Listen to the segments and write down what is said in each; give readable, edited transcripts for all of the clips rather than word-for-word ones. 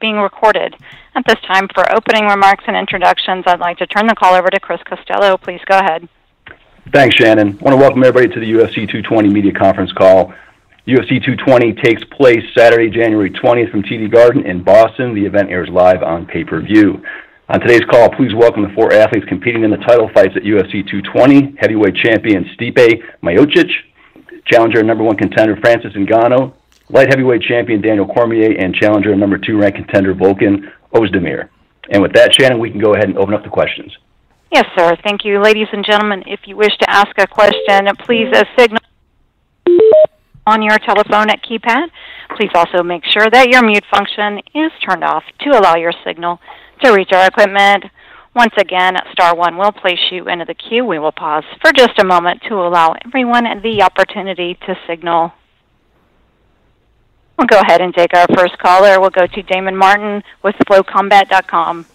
being recorded. At this time, for opening remarks and introductions, I'd like to turn the call over to Chris Costello. Please go ahead. Thanks, Shannon. I want to welcome everybody to the UFC 220 media conference call. UFC 220 takes place Saturday, January 20th from TD Garden in Boston. The event airs live on pay-per-view. On today's call, please welcome the four athletes competing in the title fights at UFC 220, heavyweight champion Stipe Miocic, challenger number one contender Francis Ngannou, light heavyweight champion Daniel Cormier, and challenger number two ranked contender Volkan Oezdemir. And with that, Shannon, we can go ahead and open up the questions. Yes, sir. Thank you. Ladies and gentlemen, if you wish to ask a question, please signal on your telephone at keypad. Please also make sure that your mute function is turned off to allow your signal to reach our equipment. Once again, *1 will place you into the queue. We will pause for just a moment to allow everyone the opportunity to signal. We'll go ahead and take our first caller. We'll go to Damon Martin with FlowCombat.com.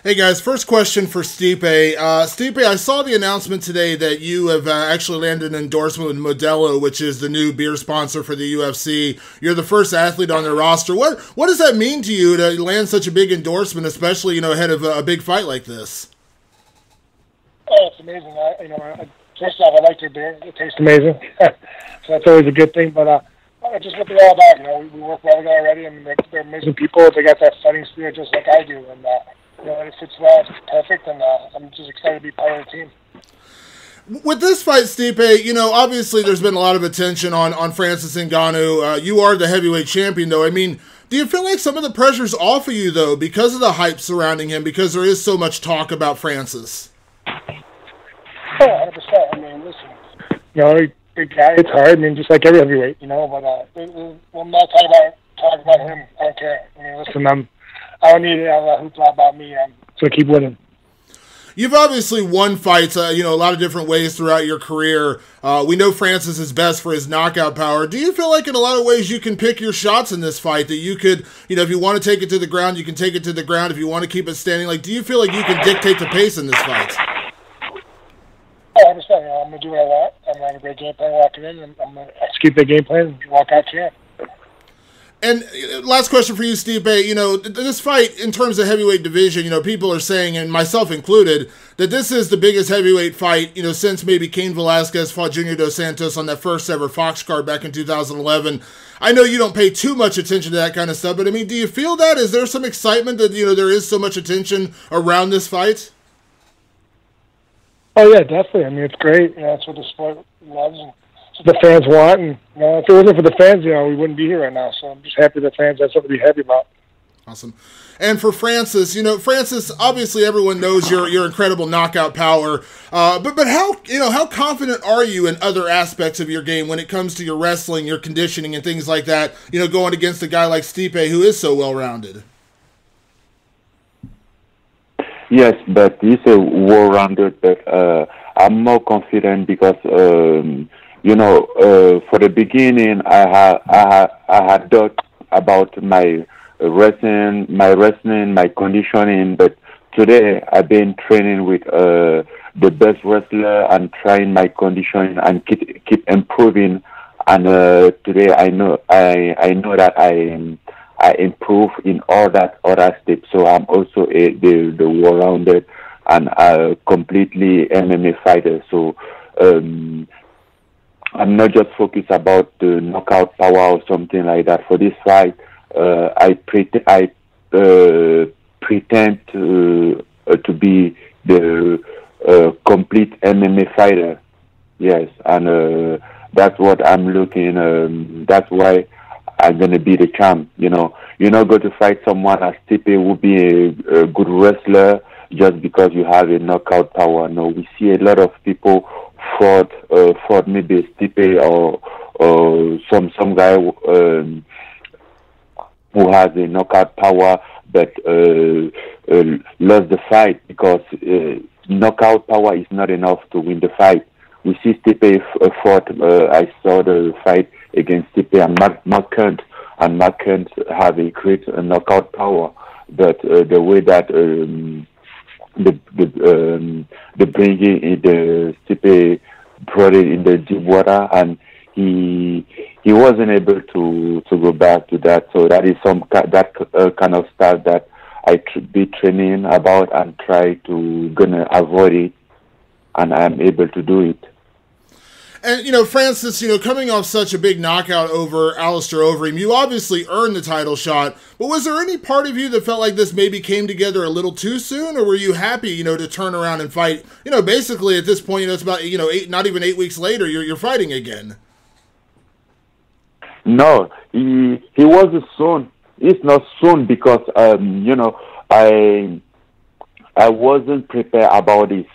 Hey guys, first question for Stipe. Stipe, I saw the announcement today that you have actually landed an endorsement with Modelo, which is the new beer sponsor for the UFC. You're the first athlete on their roster. What does that mean to you to land such a big endorsement, especially ahead of a big fight like this? Oh, it's amazing. First off, I like their beer. It tastes amazing, so that's always a good thing. But just what they're all about. We work well together already, and they're amazing people. They got that fighting spirit just like I do, and it fits well. It's perfect, and I'm just excited to be part of the team. With this fight, Stipe, obviously there's been a lot of attention on Francis Ngannou. You are the heavyweight champion, though. I mean, do you feel like some of the pressure's off of you, though, because of the hype surrounding him, because there is so much talk about Francis? Oh, 100%. I mean, listen, big guy, it's hard. I mean, just like every heavyweight, but we'll not talk about him. I don't care. I mean, listen, I don't need a hoopla about me. So keep winning. You've obviously won fights, a lot of different ways throughout your career. We know Francis is best for his knockout power. Do you feel like in a lot of ways you can pick your shots in this fight, that you could, if you want to take it to the ground, you can take it to the ground. If you want to keep it standing, do you feel like you can dictate the pace in this fight? Oh, I understand. I'm going to do what I want. I'm going to have a great game plan walking in, and I'm going to execute the game plan and walk out here. And last question for you, Stipe. This fight, in terms of heavyweight division, people are saying, and myself included, that this is the biggest heavyweight fight, since maybe Cain Velasquez fought Junior Dos Santos on that first ever Fox card back in 2011. I know you don't pay too much attention to that kind of stuff, but, do you feel that? Is there some excitement that, there is so much attention around this fight? Oh, yeah, definitely. It's great. That's what the sport loves and the fans want. And if it wasn't for the fans, we wouldn't be here right now. So I'm just happy the fans have something to be happy about. Awesome. And for Francis, Francis, obviously everyone knows your incredible knockout power. But how confident are you in other aspects of your game when it comes to your wrestling, your conditioning, and things like that? Going against a guy like Stipe who is so well-rounded. Yes, but he's a well-rounded. But I'm more confident because for the beginning, I had thought about my wrestling, my conditioning. But today, I've been training with the best wrestler and trying my conditioning and keep improving. And today, I know that I improve in all that other steps. So I'm also the well-rounded and completely MMA fighter. So I'm not just focused about the knockout power or something like that. For this fight, I pretend to be the complete MMA fighter. Yes, and that's what I'm looking. That's why I'm gonna be the champ. You're not going to fight someone as Stipe who be a good wrestler just because you have a knockout power. No, we see a lot of people fought maybe Stipe or some guy who has a knockout power but lost the fight because knockout power is not enough to win the fight. We see Stipe fought. I saw the fight against Stipe and Mark Hunt, and Mark Hunt have a great knockout power, but the way that the bringing in the Stipe brought it in the deep water, and he wasn't able to go back to that. So that is kind of stuff that I be training about and try to gonna avoid it, and I'm able to do it. And, Francis, coming off such a big knockout over Alistair Overeem, you obviously earned the title shot, but was there any part of you that felt like this maybe came together a little too soon, or were you happy, to turn around and fight? Basically at this point, it's about, not even 8 weeks later, you're fighting again. No, he wasn't soon. It's not soon because, I wasn't prepared about this.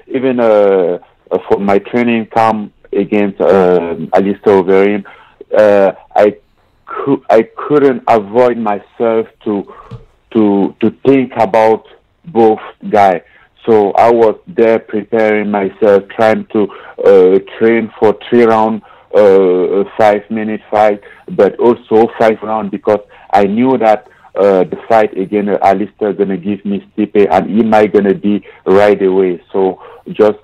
Even for my training camp against Alistair Overeem, I couldn't avoid myself to think about both guys. So I was there preparing myself, trying to train for 3 rounds, 5-minute fight, but also 5 rounds because I knew that the fight against Alistair gonna give me Stipe, and he might gonna be right away. So just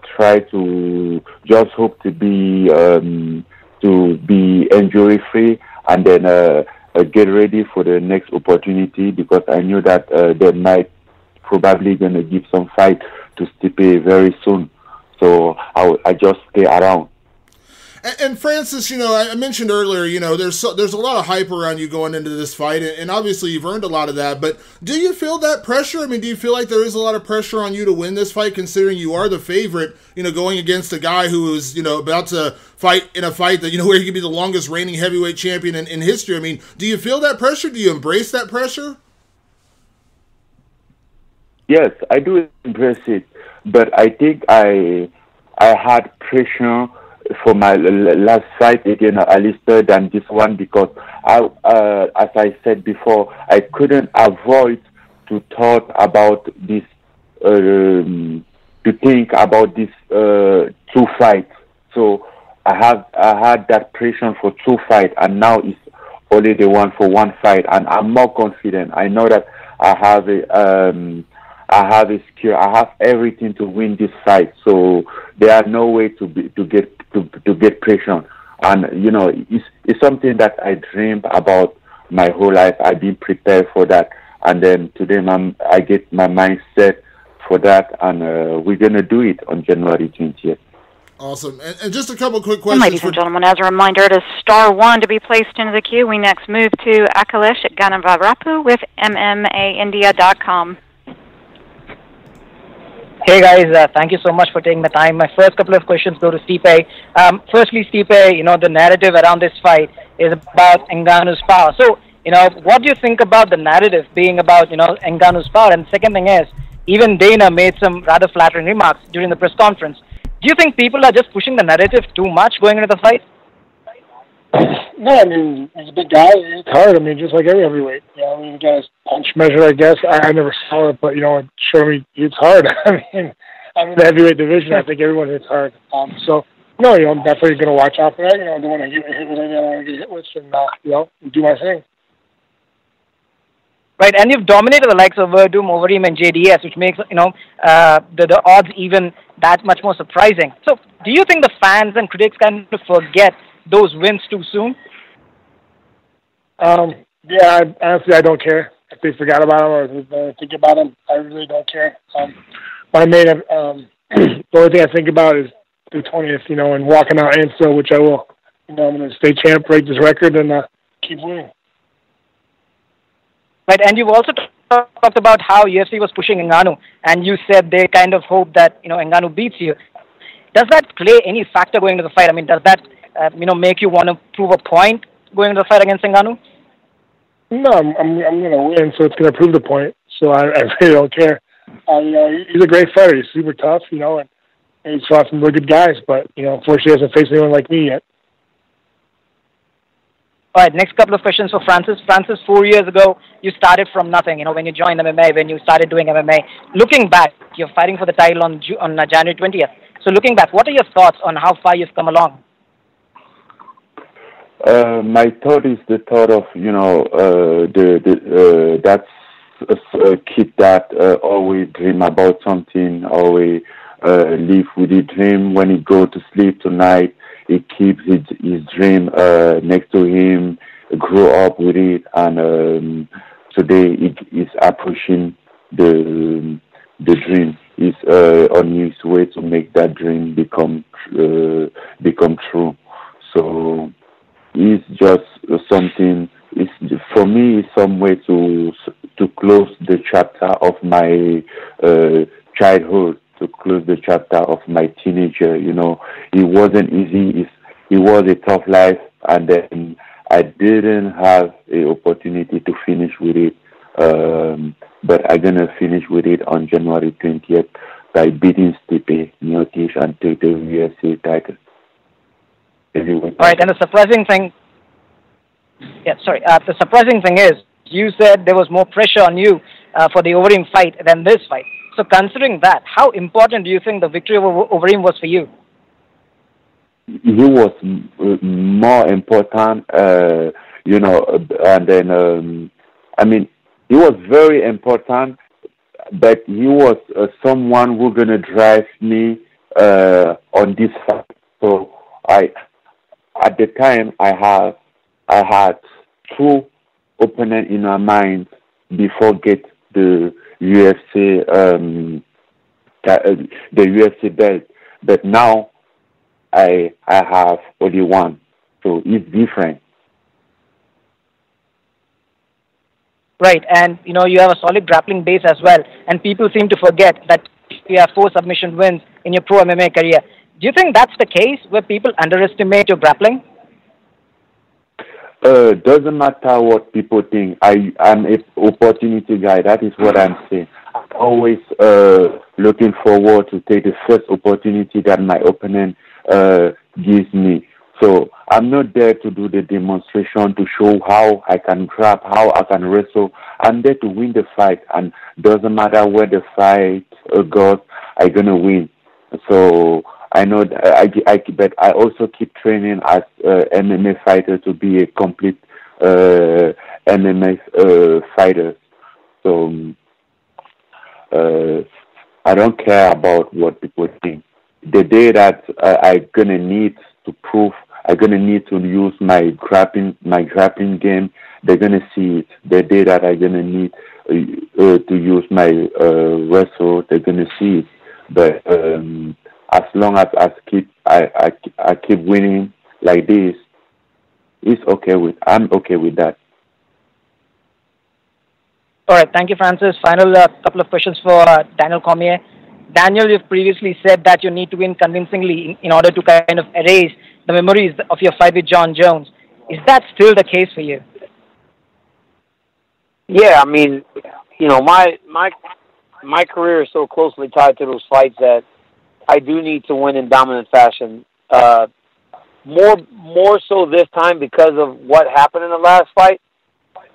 hope to be injury free, and then get ready for the next opportunity because I knew that they might probably gonna give some fight to Stipe very soon. So I just stay around. And Francis, I mentioned earlier, there's a lot of hype around you going into this fight, and obviously you've earned a lot of that, but do you feel that pressure? I mean, do you feel like there is a lot of pressure on you to win this fight, considering you are the favorite, going against a guy who is, about to fight in a fight that, where he could be the longest reigning heavyweight champion in history? I mean, do you feel that pressure? Do you embrace that pressure? Yes, I do embrace it, but I think I had pressure for my last fight against Alistair than this one because as I said before, I couldn't avoid to thought about this, to think about this 2 fights. So I had that pressure for 2 fights, and now it's only the one for 1 fight, and I'm more confident. I know that I have a skill. I have everything to win this fight. So there are no way to get pressure. And it's something that I dreamed about my whole life. I've been prepared for that. And then today, I get my mind set for that, and we're gonna do it on January 20th. Awesome. And just a couple quick questions. Ladies and gentlemen, as a reminder, it is *1 to be placed into the queue. We next move to Akhilesh Ganavarapu with MMAIndia.com. Hey guys, thank you so much for taking the time. My first couple of questions go to Stipe. Firstly, Stipe, the narrative around this fight is about Ngannou's power. So, what do you think about the narrative being about, Ngannou's power? And the second thing is, even Dana made some rather flattering remarks during the press conference. Do you think people are just pushing the narrative too much going into the fight? No, I mean, he's a big guy. It's hard. I mean, just like every heavyweight. He got his punch measure, I guess. I never saw it, but, it showed me it's hard. I mean, the heavyweight division, I think everyone hits hard. So, no, I'm definitely going to watch out for that. I don't want to get hit with anything I want to get hit with, and, do my thing. Right, and you've dominated the likes of Verdum, Overeem, and JDS, which makes, the odds even that much more surprising. So, do you think the fans and critics kind of forget those wins too soon? Honestly, I don't care if they forgot about them or if they think about them. I really don't care. The only thing I think about is the 20th, and walking out and so, which I will. I'm going to stay champ, break this record, and keep winning. Right, and you've also talked about how UFC was pushing Ngannou, and you said they kind of hope that Ngannou beats you. Does that play any factor going into the fight? I mean, does that make you want to prove a point going into the fight against Ngannou? No, I'm going to win, so it's going to prove the point. So I really don't care. He's a great fighter. He's super tough, and he's fought some really good guys, but unfortunately, he hasn't faced anyone like me yet. All right, next couple of questions for Francis. Francis, 4 years ago, you started from nothing, when you joined MMA, when you started doing MMA. Looking back, you're fighting for the title on January 20th. So looking back, what are your thoughts on how far you've come along? My thought is the thought of, that's a kid that always dream about something, always live with a dream. When he go to sleep tonight, he keeps his dream next to him, grew up with it, and today he's approaching the dream. He's on his way to make that dream become true. So it's just something. For me, it's some way to close the chapter of my childhood, to close the chapter of my teenager. You know, it wasn't easy. It was a tough life, and then I didn't have an opportunity to finish with it. But I'm gonna finish with it on January 20th by beating Stipe, Miocic, and take the UFC title. All right, and the surprising thing. The surprising thing is, you said there was more pressure on you for the Overeem fight than this fight. So considering that, how important do you think the victory over Overeem was for you? He was more important, and then, he was very important, but he was someone who's going to drive me on this fight. So at the time, I had two opponents in my mind before get the UFC belt, but now I have only one, so it's different. Right, and you have a solid grappling base as well, and people seem to forget that you have 4 submission wins in your pro MMA career. Do you think that's the case, where people underestimate your grappling? Doesn't matter what people think. I'm an opportunity guy. That is what I'm saying. I'm always looking forward to take the first opportunity that my opponent gives me. So I'm not there to do the demonstration to show how I can grab, how I can wrestle. I'm there to win the fight, and doesn't matter where the fight goes, I'm gonna win. So I know that but I also keep training as MMA fighter to be a complete MMA fighter. So I don't care about what people think. The day that I'm gonna need to prove, I'm gonna need to use my grappling game, they're gonna see it. The day that I'm gonna need to use my wrestle, they're gonna see it. But as long as I keep winning like this, I'm okay with that. All right, thank you, Francis. Final couple of questions for Daniel Cormier. Daniel, you've previously said that you need to win convincingly in order to kind of erase the memories of your fight with John Jones. Is that still the case for you? Yeah, my career is so closely tied to those fights that I do need to win in dominant fashion. More so this time because of what happened in the last fight.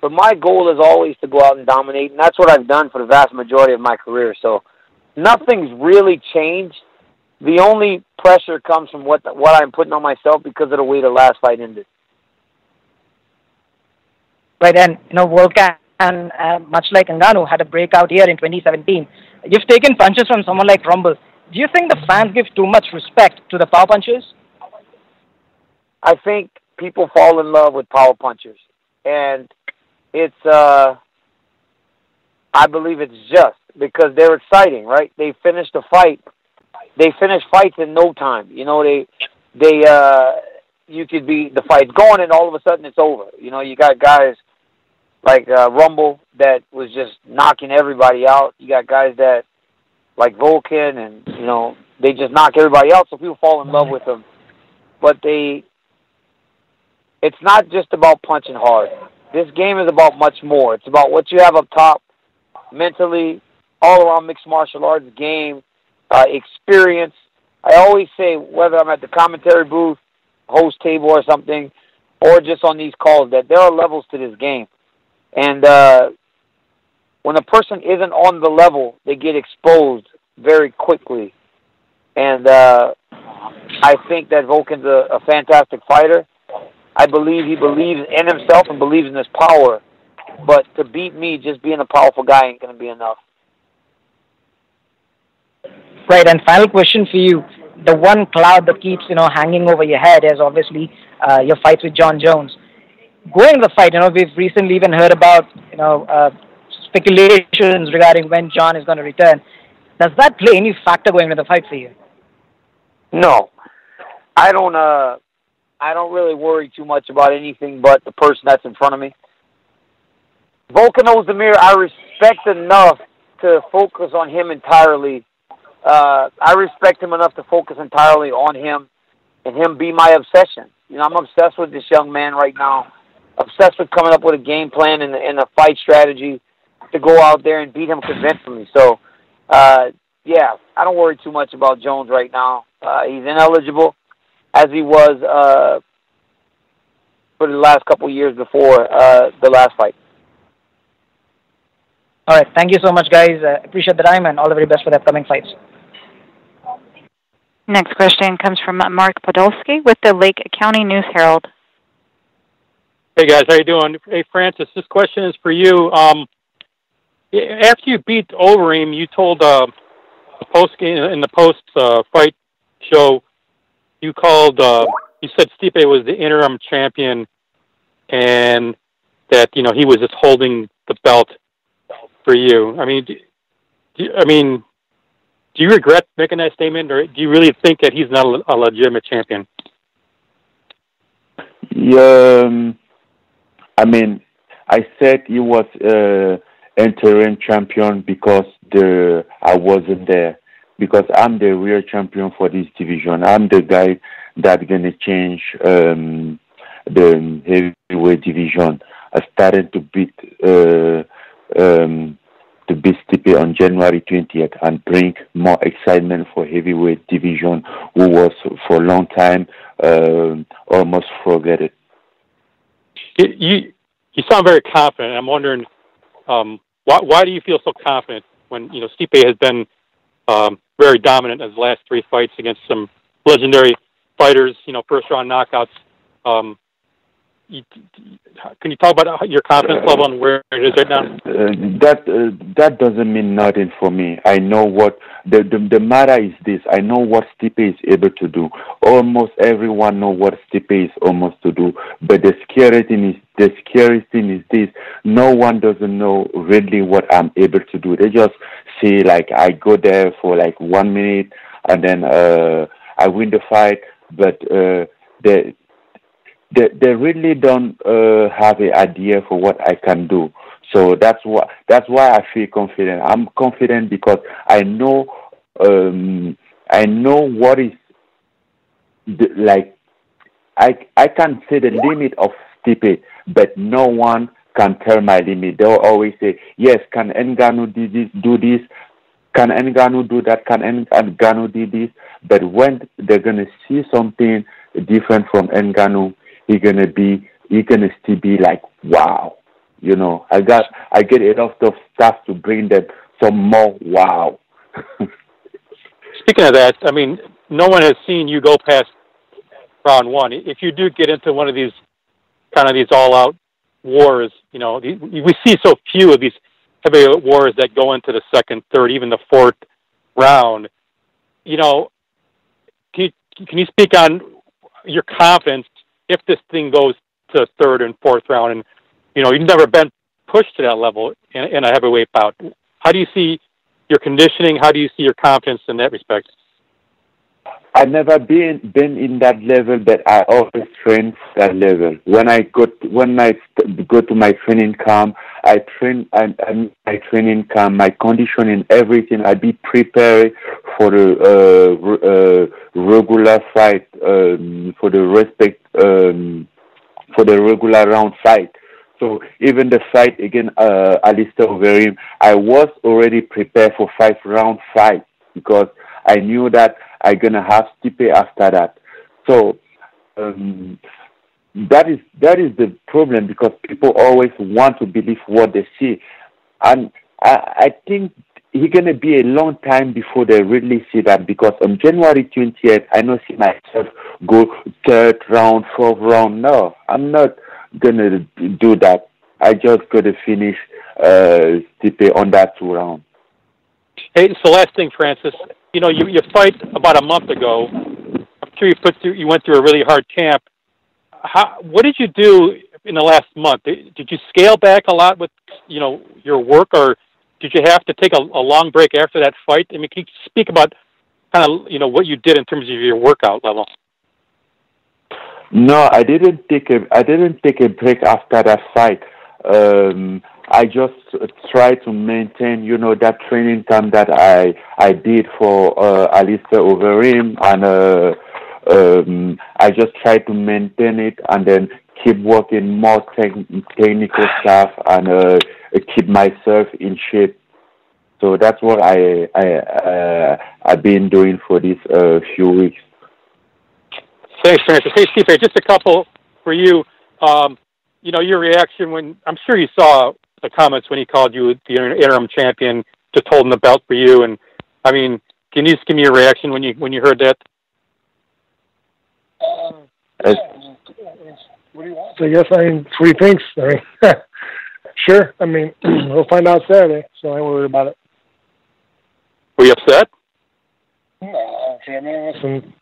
But my goal is always to go out and dominate, and that's what I've done for the vast majority of my career. So nothing's really changed. The only pressure comes from what I'm putting on myself because of the way the last fight ended. Right, and Volkan, much like Ngannou, had a breakout year in 2017. You've taken punches from someone like Rumble. Do you think the fans give too much respect to the power punchers? I think people fall in love with power punchers, and it's I believe it's just because they're exciting, right? They finish the fight. They finish fights in no time. The fight's going, and all of a sudden it's over. You got guys like Rumble that was just knocking everybody out. You got guys that like Volkan, and they just knock everybody out. So people fall in love with them, but it's not just about punching hard. This game is about much more. It's about what you have up top, mentally, all around mixed martial arts game, experience. I always say, whether I'm at the commentary booth, host table or something, or just on these calls, that there are levels to this game. And when a person isn't on the level, they get exposed very quickly. And I think that Volkan's a fantastic fighter. I believe he believes in himself and believes in his power. But to beat me, just being a powerful guy ain't going to be enough. Right, and final question for you. the one cloud that keeps, hanging over your head is obviously your fights with John Jones. Going to the fight, we've recently even heard about, speculations regarding when John is going to return. Does that play any factor going into the fight for you? No, I don't. I don't really worry too much about anything but the person that's in front of me. Volkan Oezdemir, I respect enough to focus on him entirely. I respect him enough to focus entirely on him and him be my obsession. I'm obsessed with this young man right now. Obsessed with coming up with a game plan and a fight strategy to go out there and beat him convincingly. So, yeah, I don't worry too much about Jones right now. He's ineligible, as he was for the last couple of years before the last fight. All right. Thank you so much, guys. Appreciate the time and all the very best for the upcoming fights. Next question comes from Mark Podolsky with the Lake County News Herald. Hey, guys. How you doing? Hey, Francis, this question is for you. After you beat Overeem, you told in the post-fight show, you said Stipe was the interim champion and that, he was just holding the belt for you. I mean, do you regret making that statement, or do you really think that he's not a legitimate champion? Yeah, I said he was interim champion because I wasn't there. Because I'm the real champion for this division. I'm the guy that's gonna change the heavyweight division. I started to beat Stipe on January 20th and bring more excitement for heavyweight division, who was for a long time almost forget it. You sound very confident. I'm wondering why do you feel so confident when Stipe has been very dominant in his last three fights against some legendary fighters, first round knockouts. Can you talk about your confidence level and where it is right now? That doesn't mean nothing for me. I know what the matter is this. I know what Stipe is able to do. Almost everyone know what Stipe is almost to do. But the scary thing is this. No one doesn't know really what I'm able to do. They just say I go there for 1 minute and then I win the fight. But they really don't have an idea for what I can do. So that's why I feel confident. I'm confident because I know what is I can say the limit of Stipe, but no one can tell my limit. They'll always say, yes, can Ngannou do this? Can Ngannou do that? Can Ngannou do this? But when they're gonna see something different from Ngannou, he's gonna still be wow. I get enough stuff to bring them some more wow. Speaking of that, no one has seen you go past round one. If you do get into one of these all-out wars, we see so few of these heavyweight wars that go into the second, third, even the fourth round. Can you speak on your confidence if this thing goes to third and fourth round, and you've never been pushed to that level in a heavyweight bout? How do you see your conditioning? How do you see your confidence in that respect? I've never been in that level, but I always train for that level. When I go to my training camp, I train and my training camp, my conditioning, everything. I be prepared for the regular fight, for the regular round fight. So even the fight against Alistair Overeem, I was already prepared for 5-round fight because I knew that I'm gonna have Stipe after that. So that is the problem, because people always want to believe what they see, and I think it's gonna be a long time before they really see that, because on January 20th, I don't see myself go third round, fourth round. No, I'm not gonna do that. I just gotta finish Stipe on that 2 round. Hey, so last thing, Francis, you fight about a month ago. I'm sure you went through a really hard camp. What did you do in the last month? Did you scale back a lot with, your work, or did you have to take a long break after that fight? I mean, can you speak about kind of, what you did in terms of your workout level? No, I didn't take a break after that fight. I just try to maintain, that training time that I did for Alistair Overeem, and I just try to maintain it and then keep working more technical stuff and keep myself in shape. So that's what I've been doing for these few weeks. Thanks, Francis. Hey, Stipe, just a couple for you. Your reaction when, I'm sure you saw the comments when he called you the interim champion, just holding the belt for you. And, I mean, can you just give me your reaction when you heard that? What do you want? I guess, that's what he thinks. Sure. We'll find out Saturday, so I ain't worried about it. Were you upset? No, listen.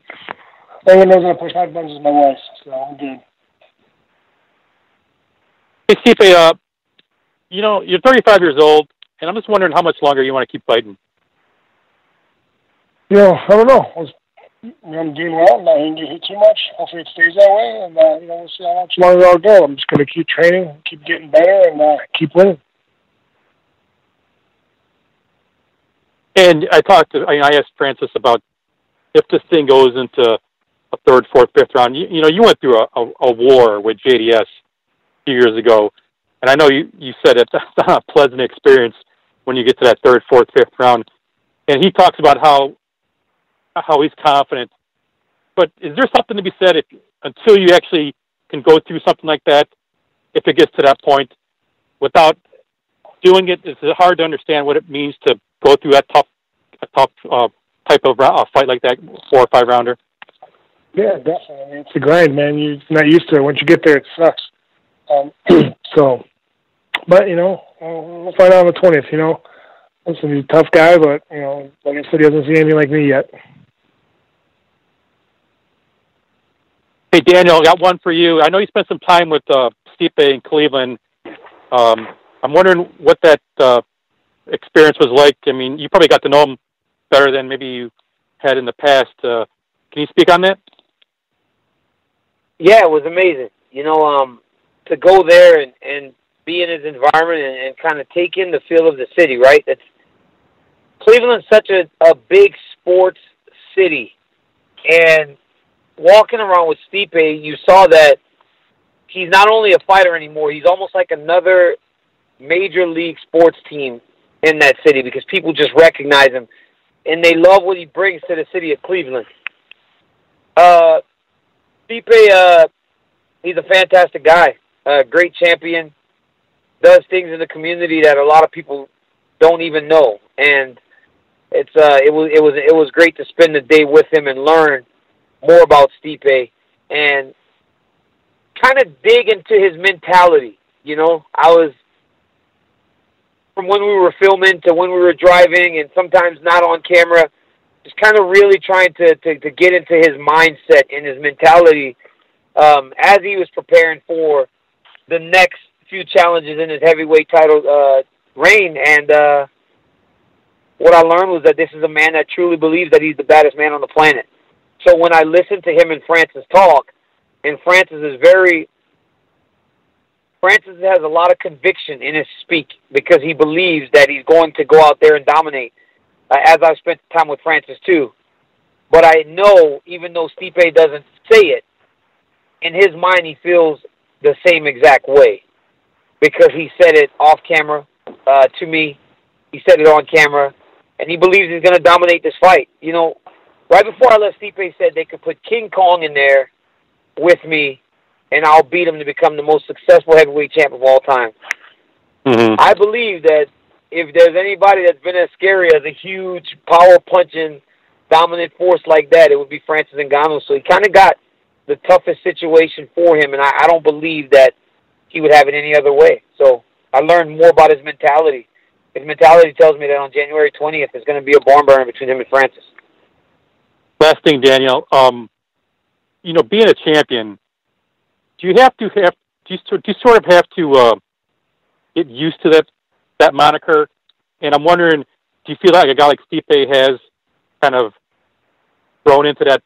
Everyone knows that I push my buttons is my wife, so I'm good. Hey, Stipe, you're 35 years old, and I'm just wondering how much longer you want to keep fighting. I don't know. I'm doing well. I'm not going to get hit too much. Hopefully it stays that way, and we'll see how much longer I'll go. I'm just going to keep training, keep getting better, and keep winning. And I asked Francis about if this thing goes into a third, fourth, fifth round. You went through a war with JDS a few years ago, and I know you said it's not a pleasant experience when you get to that third, fourth, fifth round. And he talks about how he's confident. But is there something to be said until you actually can go through something like that, if it gets to that point, without doing it? Is it hard to understand what it means to go through that tough type of fight like that, 4 or 5 rounder? Yeah, definitely. It's a grind, man. You're not used to it. Once you get there, it sucks. But we'll find out on the 20th. Listen, he's a tough guy, but like I said, he hasn't seen anything like me yet. Hey, Daniel, I got one for you. I know you spent some time with Stipe in Cleveland. I'm wondering what that experience was like. I mean, you probably got to know him better than maybe you had in the past. Can you speak on that? Yeah, it was amazing. To go there and be in his environment and kind of take in the feel of the city, right? Cleveland's such a big sports city. And walking around with Stipe, you saw that he's not only a fighter anymore, he's almost like another major league sports team in that city because people just recognize him. And they love what he brings to the city of Cleveland. Stipe, he's a fantastic guy, great champion, does things in the community that a lot of people don't even know. And it was great to spend the day with him and learn more about Stipe and kind of dig into his mentality. I was, from when we were filming to when we were driving and sometimes not on camera, just kind of really trying to get into his mindset and his mentality as he was preparing for the next few challenges in his heavyweight title reign. And what I learned was that this is a man that truly believes that he's the baddest man on the planet. So when I listened to him and Francis talk, and Francis has a lot of conviction in his speak because he believes that he's going to go out there and dominate, as I've spent time with Francis too. But I know, even though Stipe doesn't say it, in his mind he feels the same exact way because he said it off camera to me. He said it on camera, and he believes he's going to dominate this fight. Right before I left, Stipe said they could put King Kong in there with me, and I'll beat him to become the most successful heavyweight champ of all time. Mm-hmm. I believe that if there's anybody that's been as scary as a huge, power-punching, dominant force like that, it would be Francis Ngannou. So he kind of got the toughest situation for him, and I don't believe that he would have it any other way. So I learned more about his mentality. His mentality tells me that on January 20th, there's going to be a barn burner between him and Francis. last thing, Daniel. Being a champion, do you sort of have to get used to that moniker? And I'm wondering, do you feel like a guy like Stipe has kind of grown into that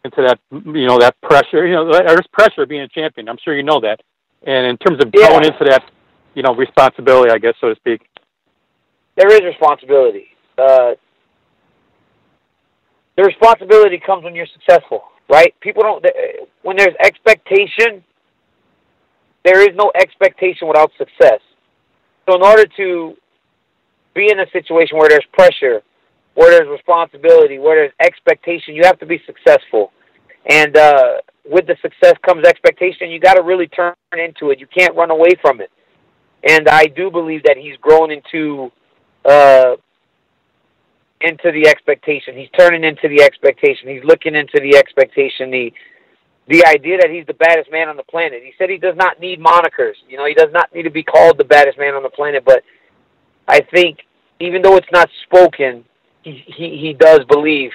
that pressure? There's pressure being a champion. I'm sure you know that. And in terms of growing into that, responsibility, I guess, so to speak. There is responsibility. The responsibility comes when you're successful, right? People don't. When there's expectation, there is no expectation without success. So in order to be in a situation where there's pressure, where there's responsibility, where there's expectation, you have to be successful. And with the success comes expectation. You got to really turn into it. You can't run away from it. And I do believe that he's grown into the expectation. He's turning into the expectation. He's looking into the expectation. The idea that he's the baddest man on the planet. He said he does not need monikers. He does not need to be called the baddest man on the planet. But I think even though it's not spoken, he does believe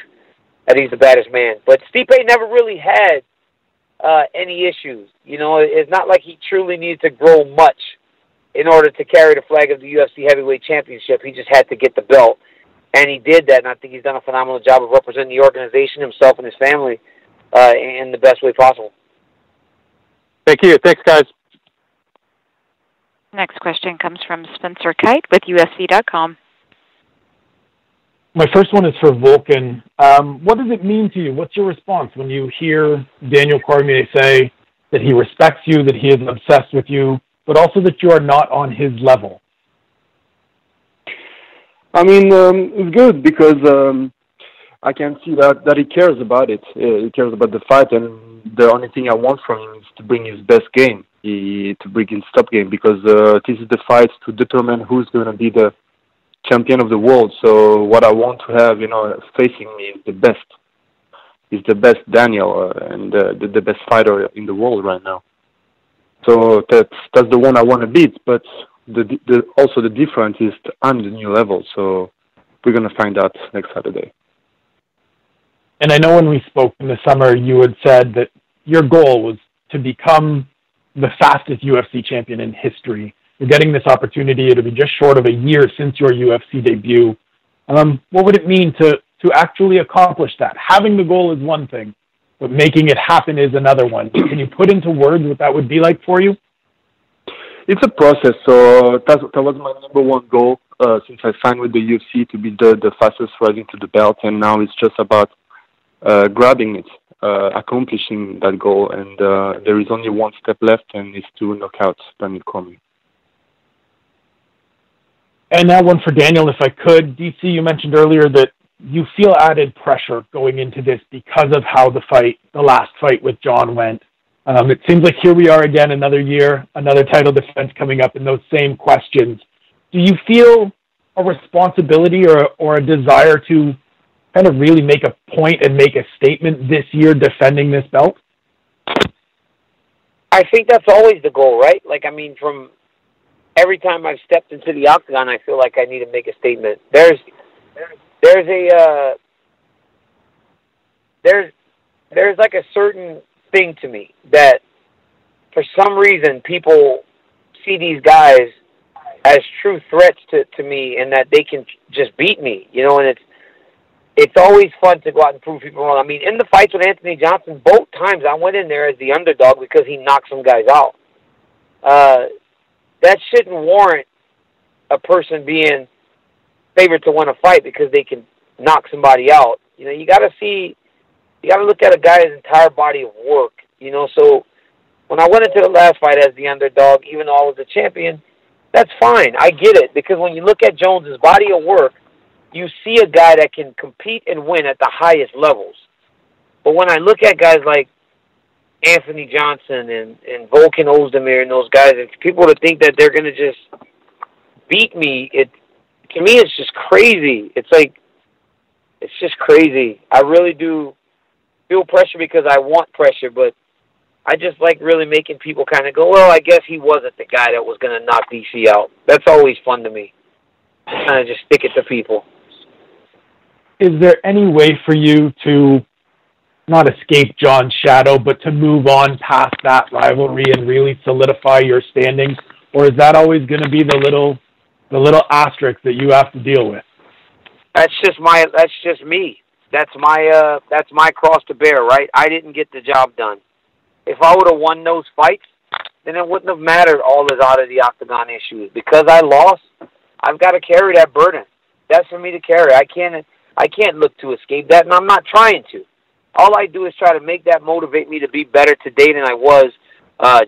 that he's the baddest man. But Stipe never really had any issues. It's not like he truly needed to grow much in order to carry the flag of the UFC Heavyweight Championship. He just had to get the belt. And he did that, and I think he's done a phenomenal job of representing the organization, himself, and his family in the best way possible. Thank you. Thanks, guys. Next question comes from Spencer Kite with UFC.com. My first one is for Volkan. What does it mean to you? What's your response when you hear Daniel Cormier say that he respects you, that he is obsessed with you, but also that you are not on his level? I mean, it's good because I can see that he cares about it. He cares about the fight, and the only thing I want from him is to bring his best game, to bring his top game, because this is the fight to determine who's going to be the champion of the world. So what I want to have, facing me is the best. He's the best Daniel and the best fighter in the world right now. So that's the one I want to beat, but also the difference is I'm the new level, so we're going to find out next Saturday. And I know when we spoke in the summer, you had said that your goal was to become the fastest UFC champion in history. You're getting this opportunity. It'll be just short of a year since your UFC debut. What would it mean to actually accomplish that? Having the goal is one thing, but making it happen is another one. Can you put into words what that would be like for you? It's a process. So that was my number one goal since I signed with the UFC, to be the fastest rising to the belt, and now it's just about grabbing it, accomplishing that goal, and there is only one step left, and it's to knock out Daniel Cormier. And now one for Daniel, if I could. DC, you mentioned earlier that you feel added pressure going into this because of how the last fight with John went. It seems like here we are again, another year, another title defense coming up, and those same questions. Do you feel a responsibility or a desire to kind of really make a point and make a statement this year defending this belt? I think that's always the goal, right? From every time I've stepped into the octagon, I feel like I need to make a statement. There's like a certain thing to me that for some reason people see these guys as true threats to me, and that they can just beat me, and it's always fun to go out and prove people wrong. I mean, in the fights with Anthony Johnson, both times I went in there as the underdog because he knocked some guys out. That shouldn't warrant a person being favored to win a fight because they can knock somebody out. You got to look at a guy's entire body of work. So when I went into the last fight as the underdog, even though I was the champion, that's fine. I get it, because when you look at Jones's body of work, you see a guy that can compete and win at the highest levels. But when I look at guys like Anthony Johnson and Volkan Oezdemir and those guys, and people to think that they're going to just beat me, to me it's just crazy. It's just crazy. I really do feel pressure because I want pressure, but I just like really making people kind of go, well, I guess he wasn't the guy that was going to knock DC out. That's always fun to me. Kind of just stick it to people. Is there any way for you to not escape John's shadow, but to move on past that rivalry and really solidify your standing? Or is that always going to be the little asterisk that you have to deal with? That's just me. That's my cross to bear, right? I didn't get the job done. If I would have won those fights, then it wouldn't have mattered all those out of the octagon issues. Because I lost, I've got to carry that burden. That's for me to carry. I can't look to escape that, and I'm not trying to. All I do is try to make that motivate me to be better today than I was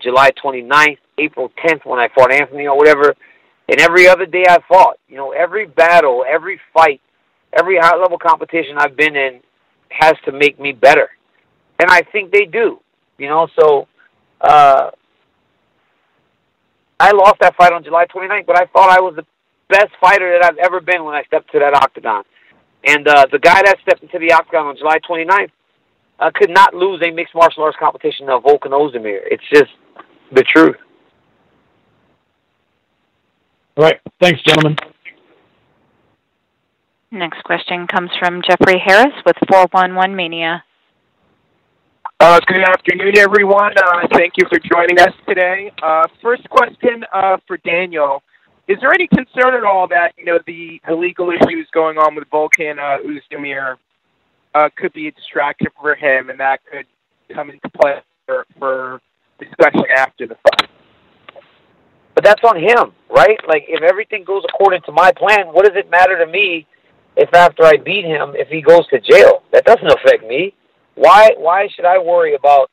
July 29th, April 10th when I fought Anthony or whatever, and every other day I fought. You know, every battle, every fight, every high-level competition I've been in has to make me better. And I think they do. You know, so I lost that fight on July 29th, but I thought I was the best fighter that I've ever been when I stepped to that octagon. And the guy that stepped into the octagon on July 29th could not lose a mixed martial arts competition of Volkan Oezdemir. It's just the truth. All right. Thanks, gentlemen. Next question comes from Jeffrey Harris with 411 Mania. Good afternoon, everyone. Thank you for joining us today. First question for Daniel. Is there any concern at all that, you know, the legal issues going on with Volkan Oezdemir could be a distraction for him, and that could come into play for discussion after the fight? But that's on him, right? Like, if everything goes according to my plan, what does it matter to me if after I beat him, if he goes to jail? That doesn't affect me. Why should I worry about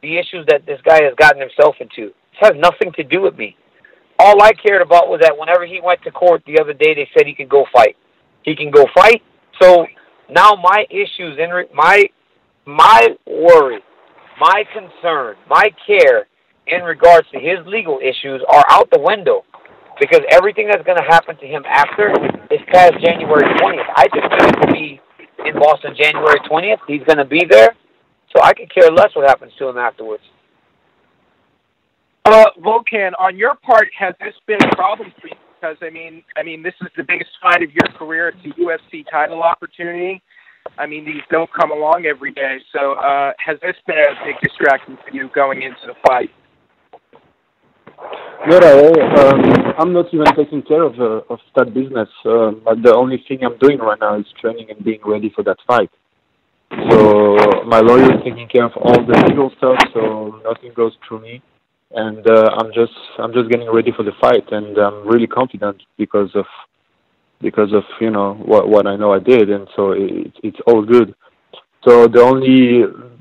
the issues that this guy has gotten himself into? This has nothing to do with me. All I cared about was that whenever he went to court the other day, they said he could go fight. He can go fight. So now my issues, my worry, my concern, my care in regards to his legal issues are out the window, because everything that's going to happen to him after is past January 20th. I just need him to be in Boston January 20th. He's going to be there, so I could care less what happens to him afterwards. Volkan, on your part, has this been a problem for you? Because I mean, this is the biggest fight of your career. It's a UFC title opportunity. I mean, these don't come along every day. So, has this been a big distraction for you going into the fight? Not at all. I'm not even taking care of that business. But the only thing I'm doing right now is training and being ready for that fight. So my lawyer is taking care of all the legal stuff, so nothing goes through me. And I'm just getting ready for the fight, and I'm really confident because of you know what I know I did, and so it's all good. So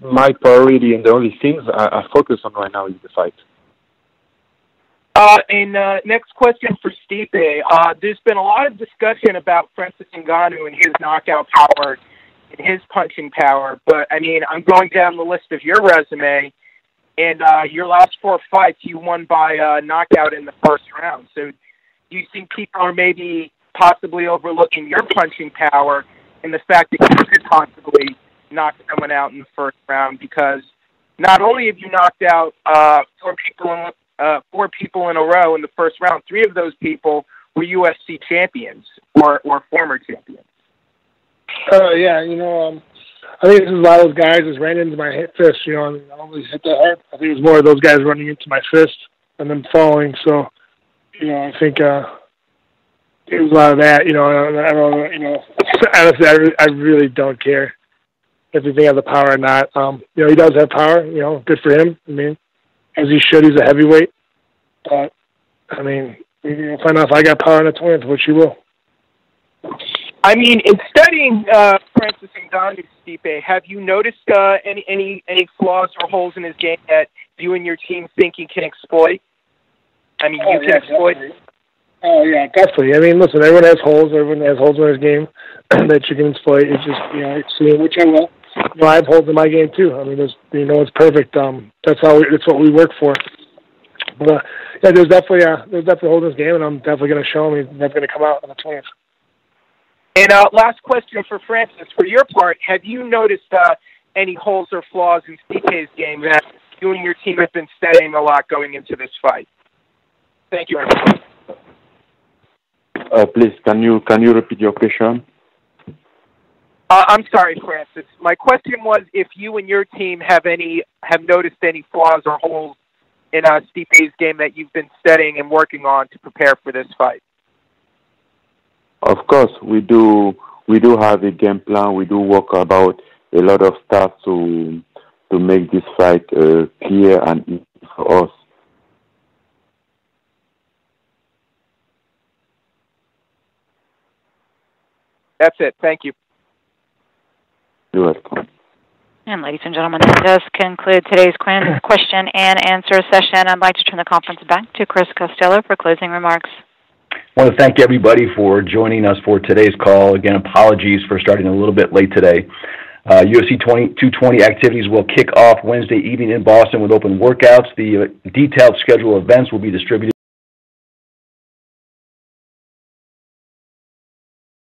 my priority and the only things I focus on right now is the fight. Next question for Stipe. There's been a lot of discussion about Francis Ngannou and his knockout power and his punching power, but I mean, I'm going down the list of your resume, and your last 4 fights you won by knockout in the first round. So do you think people are maybe possibly overlooking your punching power and the fact that you could possibly knock someone out in the first round? Because not only have you knocked out 4 people in a row in the first round, 3 of those people were UFC champions or former champions. Yeah, you know, I think this is a lot of those guys just ran into my fist, you know, and I don't really hit that hard. I think it was more of those guys running into my fist and then falling. So, you know, I think it was a lot of that, you know. I don't, you know, honestly, I really don't care if he has the power or not. You know, he does have power, you know, good for him. I mean, as he should, he's a heavyweight. But, I mean, you'll find out if I got power in the 20th, which you will. I mean, in studying Francis Ngannou, Stipe, have you noticed any flaws or holes in his game that you and your team think he can exploit? I mean, you can exploit. Definitely. Oh yeah, definitely. I mean, listen, everyone has holes. Everyone has holes in his game that you can exploit. It's just, you know, seeing which I will. You know, I have holes in my game too. I mean, there's, you know, it's perfect. That's what we work for. But yeah, there's definitely holes in his game, and I'm definitely going to show him. He's definitely going to come out on the 20th. And last question for Francis. For your part, have you noticed any holes or flaws in Stipe's game that you and your team have been studying a lot going into this fight? Thank you, everyone. Please, can you repeat your question? I'm sorry, Francis. My question was if you and your team have noticed any flaws or holes in Stipe's game that you've been studying and working on to prepare for this fight. Of course, we do. We do have a game plan. We do work about a lot of stuff to make this fight clear and easy for us. That's it. Thank you. You're welcome. And ladies and gentlemen, that does conclude today's question and answer session. I'd like to turn the conference back to Chris Costello for closing remarks. I want to thank everybody for joining us for today's call. Again, apologies for starting a little bit late today. UFC 220 activities will kick off Wednesday evening in Boston with open workouts. The detailed schedule of events will be distributed